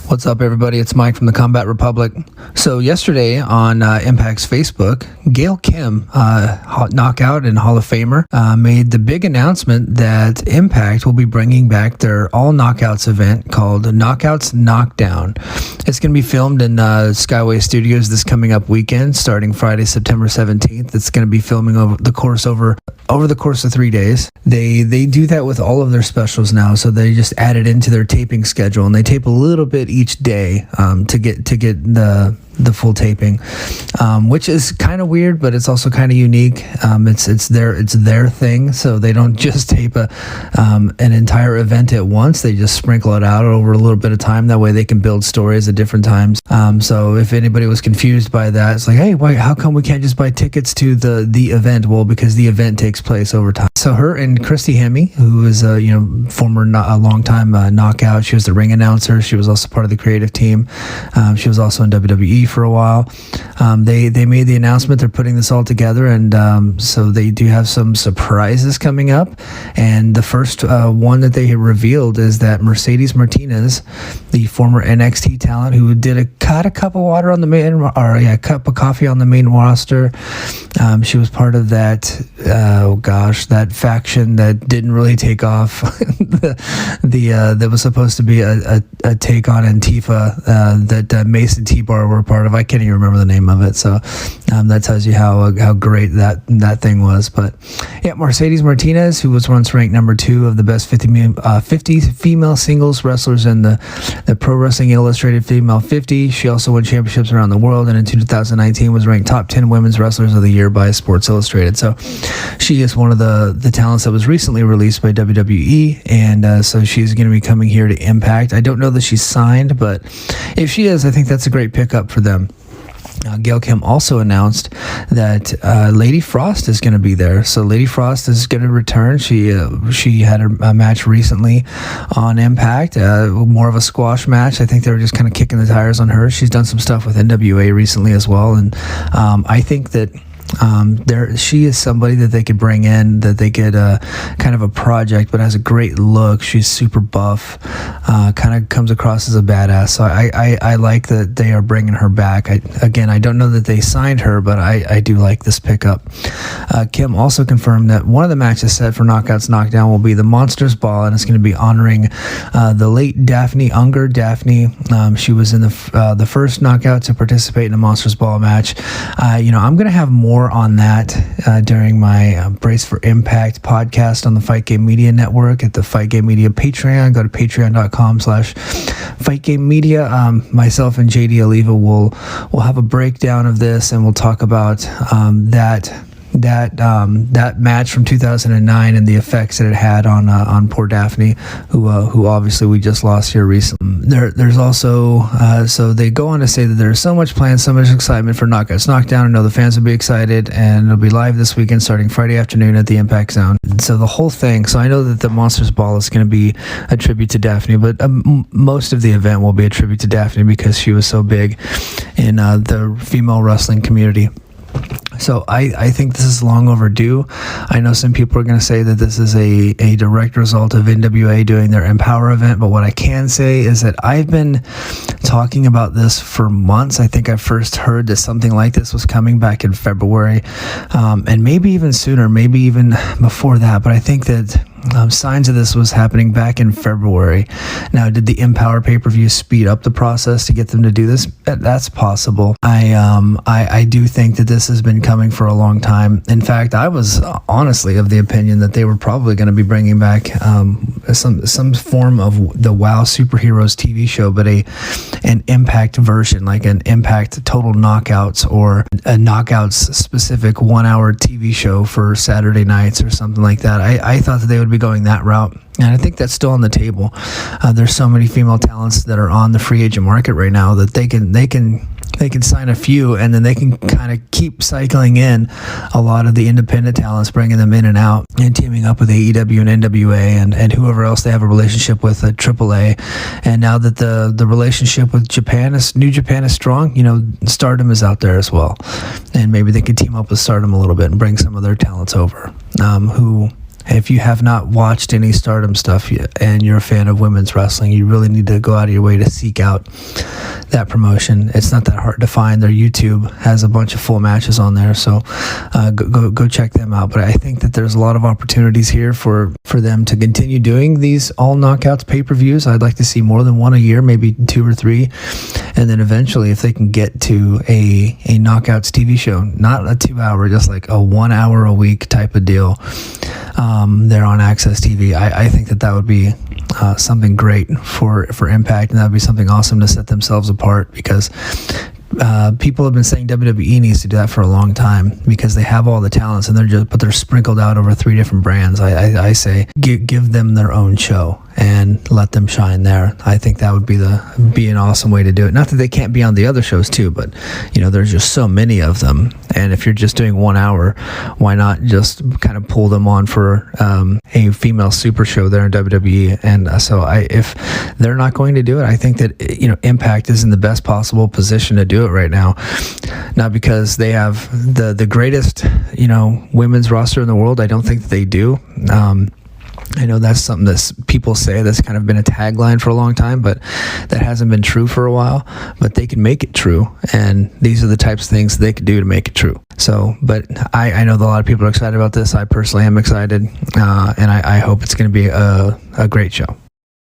What's up, everybody? It's Mike from the Combat Republic. So yesterday on Impact's Facebook, Gail Kim, Knockout and Hall of Famer, made the big announcement that Impact will be bringing back their all knockouts event called Knockouts Knockdown. It's going to be filmed in Skyway Studios this coming up weekend, starting Friday, September 17th. It's going to be filming over the course of 3 days. They do that with all of their specials now, so they just add it into their taping schedule, and they tape a little bit each day to get the full taping, which is kind of weird, but it's also kind of unique. It's their thing, so they don't just tape an entire event at once. They just sprinkle it out over a little bit of time. That way they can build stories at different times. So if anybody was confused by that, it's like, hey, why? How come we can't just buy tickets to the event? Well, because the event takes place over time. So her and Christy Hemme, who is a former longtime knockout, she was the ring announcer. She was also part of the creative team. She was also in WWE for a while. They made the announcement they're putting this all together, and so they do have some surprises coming up. And the first one that they revealed is that Mercedes Martinez, the former NXT talent who did a cup of coffee on the main roster, she was part of that that faction that didn't really take off. That was supposed to be a take on Antifa that Mason T-Bar were part of. I can't even remember the name of it, so that tells you how great that thing was. But yeah, Mercedes Martinez, who was once ranked number 2 of the best 50 female singles wrestlers in the Pro Wrestling Illustrated Female 50. She also won championships around the world, and in 2019 was ranked top 10 women's wrestlers of the year by Sports Illustrated. So she is one of the talents that was recently released by WWE, and so she's going to be coming here to Impact. I don't know that she's signed, but if she is, I think that's a great pickup for them. Gail Kim also announced that Lady Frost is going to be there. So Lady Frost is going to return. She had a match recently on Impact, more of a squash match. I think they were just kind of kicking the tires on her. She's done some stuff with NWA recently as well, and I think that she is somebody that they could bring in, that they could kind of a project, but has a great look. She's super buff, kind of comes across as a badass. So I like that they are bringing her back. I don't know that they signed her, but I do like this pickup. Kim also confirmed that one of the matches set for Knockouts Knockdown will be the Monsters Ball, and it's going to be honoring the late Daphne Unger. Daphne, she was in the first knockout to participate in a Monsters Ball match. I'm going to have more on that during my Brace for Impact podcast on the Fight Game Media Network at the Fight Game Media Patreon. Go to patreon.com/Fight Game Media. Myself and JD Oliva will have a breakdown of this, and we'll talk about that match from 2009 and the effects that it had on poor Daphne, who obviously we just lost here recently. There's also so they go on to say that there's so much planned, so much excitement for Knockouts Knockdown. I know the fans will be excited, and it'll be live this weekend starting Friday afternoon at the Impact Zone. So the whole thing. So I know that the Monsters Ball is going to be a tribute to Daphne, but most of the event will be a tribute to Daphne because she was so big in the female wrestling community. So I think this is long overdue. I know some people are going to say that this is a direct result of NWA doing their Empower event, but what I can say is that I've been talking about this for months. I think I first heard that something like this was coming back in February, and maybe even sooner, maybe even before that, but I think that signs of this was happening back in February. Now, did the Empower pay-per-view speed up the process to get them to do this? That's possible. I do think that this has been coming for a long time. In fact, I was honestly of the opinion that they were probably going to be bringing back some form of the WoW Superheroes TV show, but an Impact version, like an Impact Total Knockouts or a Knockouts specific 1-hour TV show for Saturday nights or something like that. I thought that they would be going that route, and I think that's still on the table. There's so many female talents that are on the free agent market right now that they can sign a few, and then they can kind of keep cycling in a lot of the independent talents, bringing them in and out, and teaming up with AEW and NWA and whoever else they have a relationship with at AAA. And now that the relationship with New Japan is strong, Stardom is out there as well, and maybe they could team up with Stardom a little bit and bring some of their talents over, who if you have not watched any Stardom stuff yet, and you're a fan of women's wrestling, you really need to go out of your way to seek out that promotion. It's not that hard to find. Their YouTube has a bunch of full matches on there, so go check them out. But I think that there's a lot of opportunities here for them to continue doing these all Knockouts pay-per-views. I'd like to see more than one a year, maybe 2 or 3, and then eventually, if they can get to a Knockouts TV show, not a 2-hour, just like a 1 hour a week type of deal, there on Access TV. I think that would be something great for Impact, and that would be something awesome to set themselves apart, because people have been saying WWE needs to do that for a long time, because they have all the talents and they're sprinkled out over 3 different brands. I say give them their own show and let them shine there. I think that would be an awesome way to do it. Not that they can't be on the other shows too, but there's just so many of them. And if you're just doing 1 hour, why not just kind of pull them on for a female super show there in WWE? And so if they're not going to do it, I think that Impact is in the best possible position to do it right now. Not because they have the greatest women's roster in the world. I don't think that they do. I know that's something that people say, that's kind of been a tagline for a long time, but that hasn't been true for a while. But they can make it true, and these are the types of things they could do to make it true. So, but I know that a lot of people are excited about this. I personally am excited, and I hope it's going to be a great show.